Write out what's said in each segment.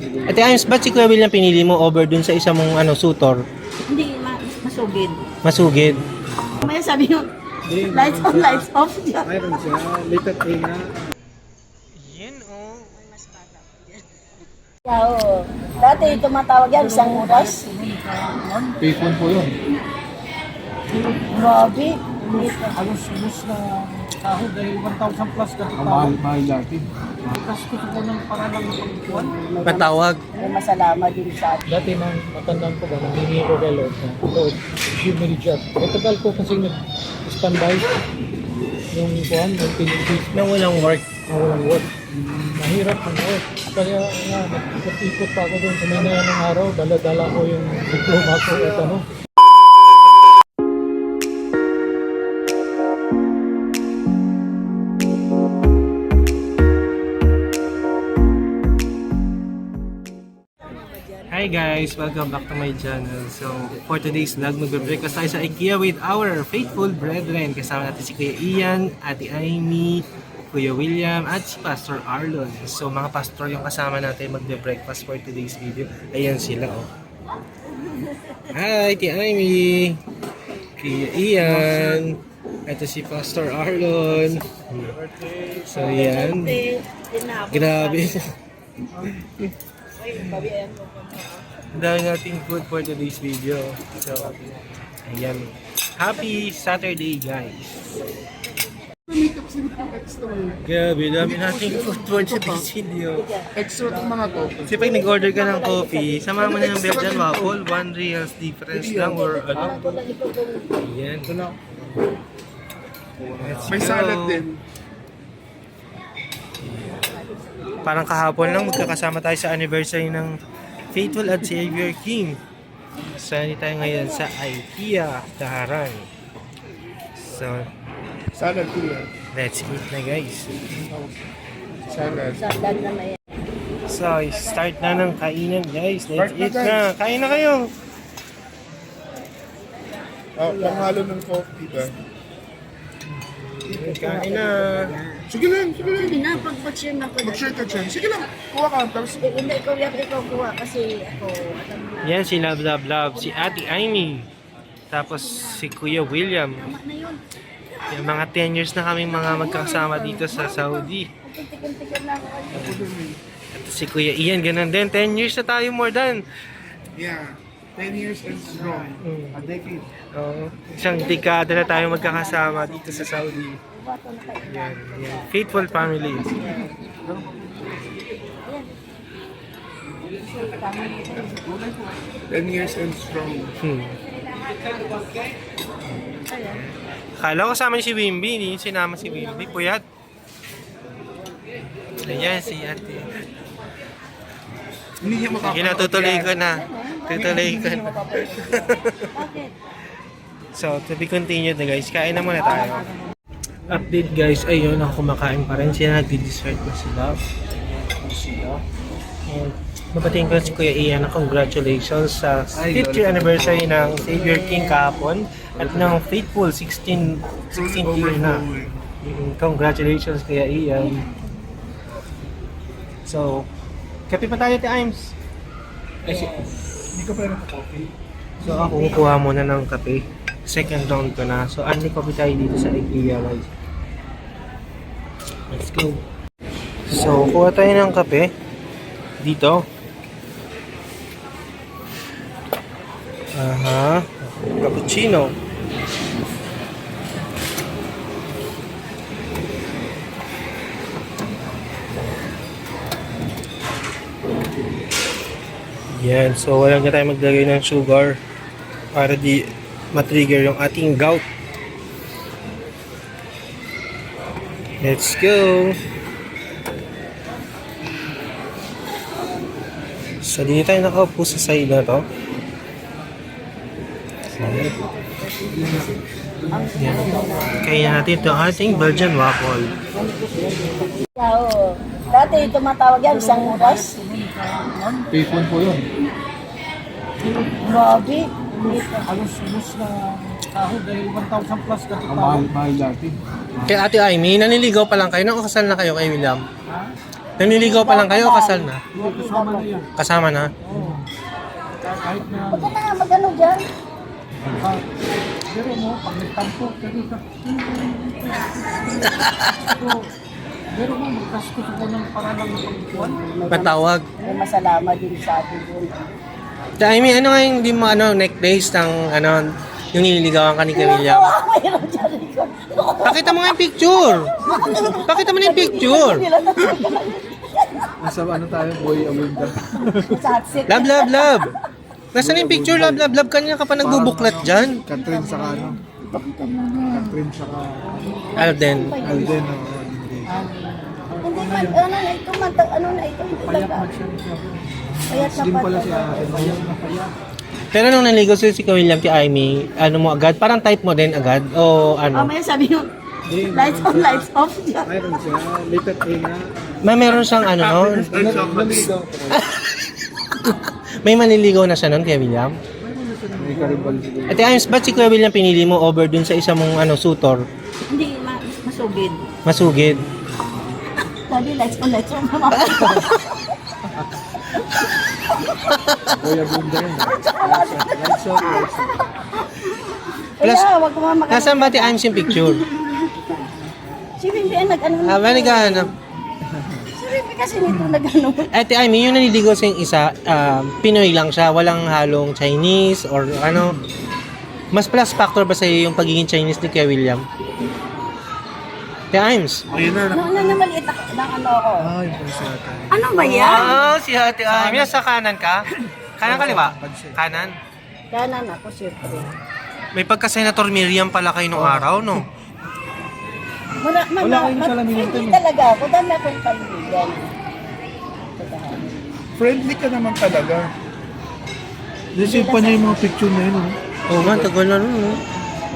Ate Imes, ba't si Kuya William pinili mo over dun sa isa mong sutor? Hindi, masugid. Masugid. Mamaya sabi nyo, lights on, lights off dyan. Mayroon siya. Later A nga. Yan oh. Oo. Dati tumatawag yan, isang oras. Payphone po yun. Grabe. Halos na sahod dahil 1,000 plus ka. Mahal dati. Tapos gusto ko ng paralang pagkuhan. Patawag. May masalama din sa atin. Dati nang matandaan ko ba, nangingi ko kay Lord na ito, give me the job. Tagal ko kasi nag-standby yung kuhan, yung pinipis Na walang work. na walang work. Mahirap ang work. Kaya nga, nag-ikot pa ako doon sa Manila ng araw, dala-dala ko yung diploma ko at ano. Hi guys! Welcome back to my channel. So, for today's vlog, magbe-breakfast tayo sa IKEA with our faithful brethren. Kasama natin si Kuya Ian, Ate Amy, Kuya William, at si Pastor Arlon. So, mga pastor yung kasama natin magbe-breakfast for today's video. Ayan sila, oh. Hi, Ate Amy! Kuya Ian! Ito si Pastor Arlon. So, yan. Grabe. Ang dami nating food for today's video. So, ayan. Happy Saturday, guys! Grabe, dami nating food for today's video. Extra ng mga to. Kasi pag nag-order ka ng coffee, sama mo na yung Belgian waffle, 1 reals difference lang or ano. Ayan. Let's May go. salad din. Parang kahapon lang magkakasama tayo sa anniversary ng Faithful at Savior King. Saan tayo ngayon sa IKEA, Daharan. So, Salad ko yan. let's eat na guys. Salad. Salad na may. So, start na ng kainan guys. Let's Start na, eat guys. na. Kain na kayo. Oh, panghalo ng coffee ba? Kain na. Sige lang, sige lang. Hindi na, pag-share na ko. Mag-share ka dyan. Sige lang, kuha ka. Tapos, Hindi, ikaw kuha kasi ako, alam mo, Yan si Love Love Love. Si Ate Amy. Tapos si Kuya William. tama na yun. Yung mga 10 years na kaming mga magkakasama dito sa Saudi. Tikan-tikan na ako. At si Kuya Ian, ganun din. 10 years na tayo more than. yeah. 10 years and strong. A decade. Isang dekada na tayo magkakasama dito sa Saudi. Yan, yan. Faithful family. 10 years and strong. Kala ko kasama niyo si Wimby, hindi niyo sinama si Wimby. Puyat. Ayan si ate. Hindi niya Sige na, tutuloy ko na. Tutuloy ko na. Bakit? So, to be continued na guys. Kain na muna tayo. Update guys, ayun, ako kumakain pa rin. Sila nagdi-dessert na sila. And mabatiin ko si Kuya Ian na congratulations sa 5th year anniversary ng Savior King kahapon at ng Faithful 16th year na. Congratulations Kuya Ian. So, kape pa tayo, Imes. Hindi ka pa rin coffee. So, ako kukuha muna ng kape. Second round ko na. So, only coffee tayo dito sa IKEA guys. Let's go. So, kuha tayo ng kape. Dito. Aha. Cappuccino. Yan. So, walang na tayo maglagay ng sugar para di matrigger yung ating gout. Let's go! So, dito tayo nakaupo sa side na to. Yan. Kaya natin ito ating Belgian waffle. Oo. Dati tumatawag yan, isang oras. Payphone po yun. Grabe. Halos na sahod dahil 1,000 plus ka. Mahal dati. Kaya Ate Amy, naniligaw pa lang kayo. Nakakasal na kayo kay William? Naniligaw pa lang kayo o kasal na? Hindi, kasama na yan. Kasama na? Oo. Kahit na, Huwag ka na nga mag-ano dyan. pero mo, pag nagtampo, pero ka, pero mo, magkastos ko ng paralang pagkuhan. Patawag. May masalama din sa atin doon. I mean, ano nga yung hindi mo necklace ng yung nililigawan ka ni Kuya William? Mayroon dyan likod. Pakita mo nga yung picture. Pakita mo na yung picture. Nasa ano tayo, boy awinda. Sa hot seat. Love, love, love. Nasaan yung picture? Love, love, love. Kanina ka pa nagbubuklat dyan. Catherine saka ano? Catherine saka Alden. Alden. Oo, hindi. Hindi man, ano na ito, ano na ito, hindi Payat talaga. man siya siya. Payat na Slim pala pati. si ate. Payat na payat. Pero nung naligaw si Kuya William kay Amy, ano mo agad? Parang type mo din agad? O ano? Mamaya sabi nyo, lights on, lights off dyan. Mayroon siya. Later A nga. Meron siyang ano no? Naliligaw ko. May maniligaw na siya nun, Kuya William? May karibal siguro. Ate Ames, ba't si Kuya William pinili mo over dun sa isa mong sutor? Hindi, masugid. Masugid. Sabi, lights on, lights off. Boy awinda yun. Lights off, lights off. Plus, Kaya, wag ko mga mag-ano. Nasaan ba Ate Ames yung picture? Si Bibi ay nag-ano. Ba, naghahanap. Si Bibi kasi nito nag-ano. Ate Amy, yung naliligaw sa yung isa, Pinoy lang siya, walang halong Chinese or ano. Mas plus factor ba sa'yo yung pagiging Chinese ni Kuya William? Ate Ames. Ayun na. Ano na maliit na ano ako. Ah, yung pala si ate. Ano ba yan? Wow, si Ate Amy. Nasa kanan ka? Kanan ka, di ba? Kanan. Kanan ako, syempre. May pagka-Senator Miriam pala kayo nung araw, no? Wala kayong salamin Hindi no? talaga ako. Dami akong pamilya. Friendly ka naman talaga. Receive pa niya yung mga picture na yun. Oh. Oo nga, tagal na nun, no?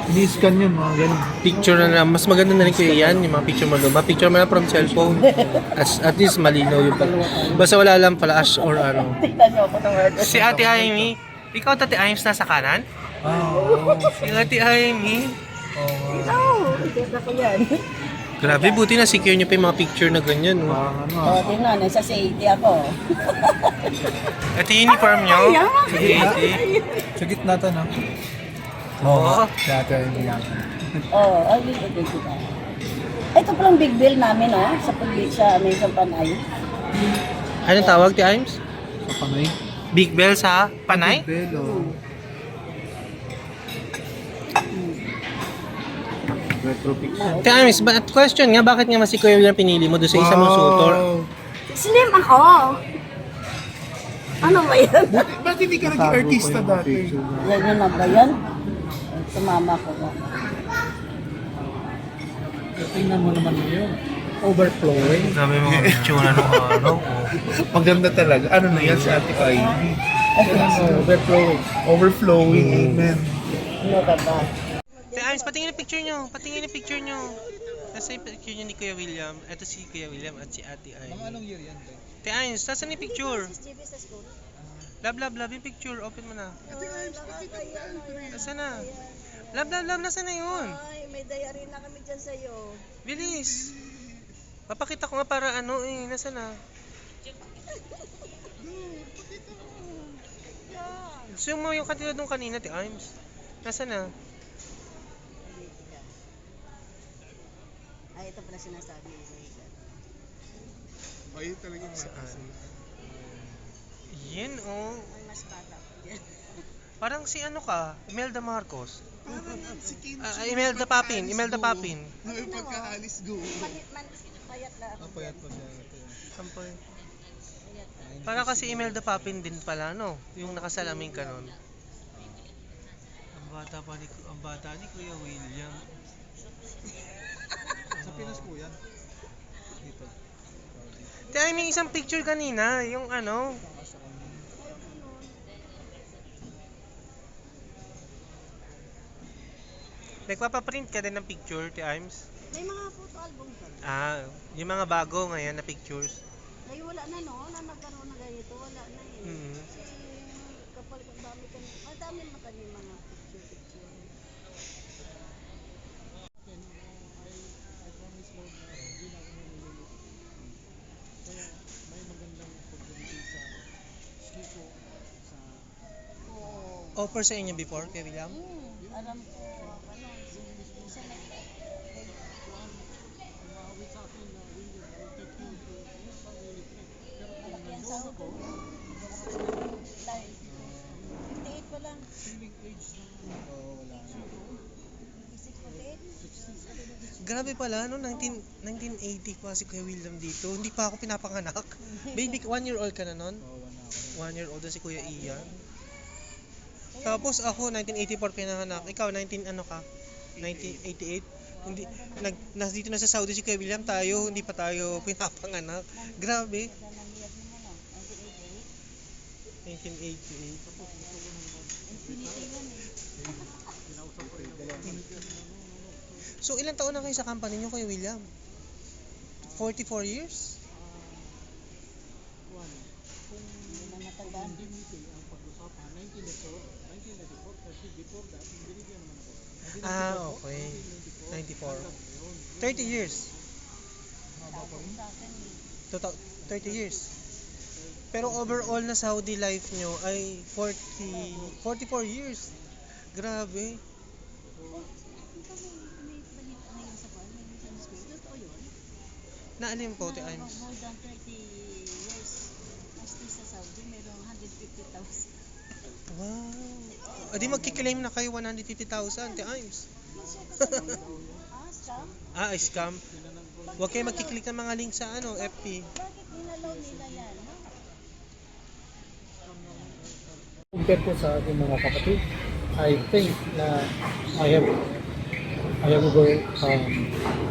Ini-scan yun, mga ganun. Picture na lang. Mas maganda na rin kuya yan, yung mga picture mo doon. Picture mo na from cellphone. At least malinaw yung pala. Basta wala lang flash or ano. Tingnan niyo ako ng word. Si Ate Amy, ikaw Ate Amy nasa kanan? Si Ate Amy. Oo, kita ko yan. Grabe, buti na secure niyo pa yung mga picture na ganyan. No? Parang ano. Oo, tingnan, nasa CAT ako. Ito yung uniform niyo? Sige, ate. Sa gitna to, no? Oo. Si ate ay niya. Oo, ay, hindi kita. Ito palang big bill namin, oh, sa Amazon Panay. Anong tawag, Ate Imes? Sa Panay. Big Bell sa Panay? Belo. Retro picture. Ate Imes, question nga, bakit nga mas si Kuya William pinili mo doon sa isa mong sutor? Slim ako. Ano ba yan? Ba't hindi ka naging artista dati? Yan yun na ba yan? Tumama ko ba? Tingnan mo naman yun. Overflowing. Sabi mga picture na nung araw. Maganda talaga. Ano na yan si Ate Ivy? Overflowing. Overflowing. Amen. Ano ka ba? Ate Imes, patingin yung picture nyo. Patingin yung picture nyo. Nasa yung picture nyo ni Kuya William. Ito si Kuya William at si Ate Imes. Anong year yan? Ate Imes, nasa yung picture? Love, love, love yung picture. Open mo na. Nasa na? Love, love, love. Nasa na yun? Ay, may diary na kami dyan sa'yo. Bilis. Papakita ko nga para ano eh. Nasa na? Gusto mo yung katulad nung kanina, Ate Imes. Nasa na? Ay, ito pala sinasabi. Ayun talaga yung Yan oh. Ay, mas bata ko dyan. Parang si ano ka? Imelda Marcos. si Kim. Imelda Papin. Imelda Papin. May pagka-Alice Go. Payat na ako. Payat pa siya. Sampay. Parang kasi Imelda Papin din pala, no? Yung nakasalamin ka nun. Ang bata ni Kuya William. Sa Pinas po yan. Dito. Kaya may isang picture kanina, yung ano. Nagpapaprint ka din ng picture, Ti Imes? May mga photo album ka. Yung mga bago ngayon na pictures. Ay, wala na no, na nagkaroon na ganito, wala na eh. Mm. Kasi kapal ang dami ka, ang dami naman kami mga picture. Offer sa inyo before, kay William? Alam ko, ano, isa malaki ang sahod ko. 58 pa lang. 56, 48. Grabe pala, no? 1980 pa si Kuya William dito. Hindi pa ako pinapanganak. Baby, 1 year old ka na nun? 1 year old na si Kuya Ian. Tapos ako, 1984 pinanganak. Ikaw, 19 ano ka? 1988? Hindi, dito na sa Saudi si Kuya William, tayo, hindi pa tayo pinapanganak. Grabe. 1988. So, ilang taon na kayo sa company niyo, Kuya William? 44 years? Ah, okay. 94. 30 years. 30 years. Pero overall na Saudi life nyo ay 44 years. Grabe. Naalim po, Te Imes. More than 30 years. Mostly sa Saudi, merong 150,000. Wow. Adi magkiklaim na kayo 150,000, Te Imes. Scam? Scam. Huwag kayo magkiklik ng mga link sa FB. Bakit inalaw nila yan? No? Compare ko sa aking mga kapatid, I think na I have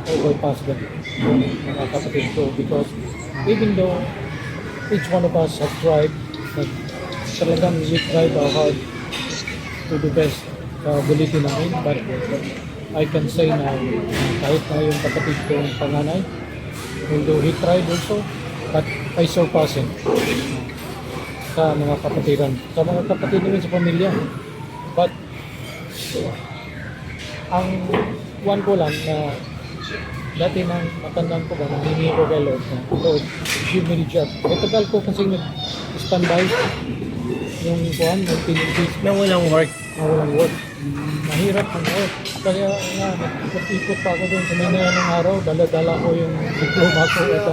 overpassed them, mga kapatid ko, because even though each one of us have tried, talagang we tried our hard to the best sa ability namin, but I can say na kahit na yung kapatid ko yung panganay, although he tried also, but I surpass him sa mga kapatiran, sa mga kapatid namin sa pamilya. But ang one ko lang na dati nang matandaan ko ba, nanghingi ko kay Lord na, Lord, give me the job. Tagal ko kasi nag-standby yung kuhan, yung pinipis Na walang work. na walang work. Mahirap ang work. Kaya nga, nag-ikot pa ako doon sa Manila ng araw, dala-dala ko yung diploma ko at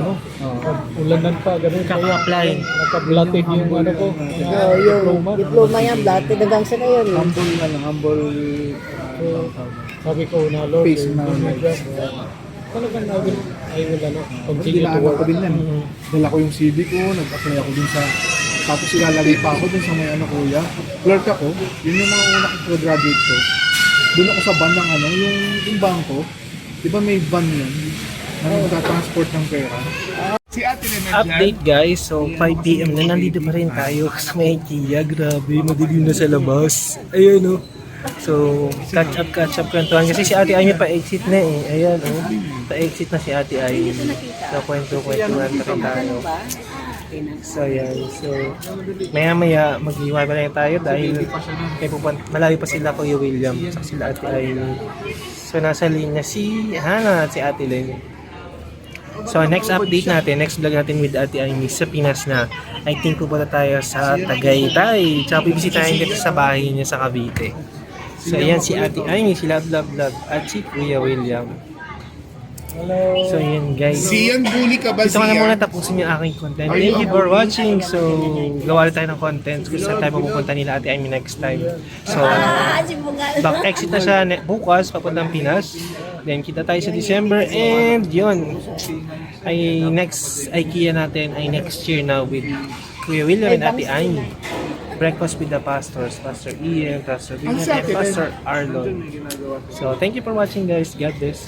ulanan pa, ganun. Kaka-apply. Nakablated yung ano ko, Yung diploma yan, dati dagang sa ngayon. Humble. sabi ko na, Lord, Face give na, me a job. Talagang I will continue to Dilaan work. ko din yan. Dala ko yung CV ko, nag-apply ako dun sa... Tapos ilalagay pa ako dun sa may kuya. Clerk ako, yun yung mga una kong graduate ko. Doon ako sa van ng yung bangko. Di ba may van yan? Na magta-transport ng pera. Si Ate Lemon Update guys, so 5 PM na nandito pa rin tayo sa may IKEA. Grabe, madilim na sa labas. Ayun So, catch up kwentuhan. Kasi si Ate Amy pa-exit na eh. Ayan pa-exit na si Ate Amy. So, kwentuhan pa rin tayo. So, ayan. So, maya mag-iwan pa rin tayo dahil malayo pa sila Kuya William sa sila Ate Amy. So, nasa linya si Hana at si Ate Len. So, next update natin, next vlog natin with Ate Amy sa Pinas na. I think pupunta tayo sa Tagaytay. Tsaka bibisitahin kita sa bahay niya sa Cavite. So, ayan si Ate Amy, si Love at si Kuya William. So, ayan guys. Siyan Bully ka ba Dito ko na muna tapusin yung aking content. Thank you for watching. So, gawa na tayo ng content kung saan tayo mapupunta nila Ate Amy next time. So, back exit na siya bukas, papuntang Pinas. Then, kita tayo sa December. And, yun. Ay, next IKEA natin ay next year na with Kuya William and Ate Amy. Breakfast with the Pastors, Pastor Ian, Pastor William, and Pastor Arlon. So, thank you for watching guys. God bless.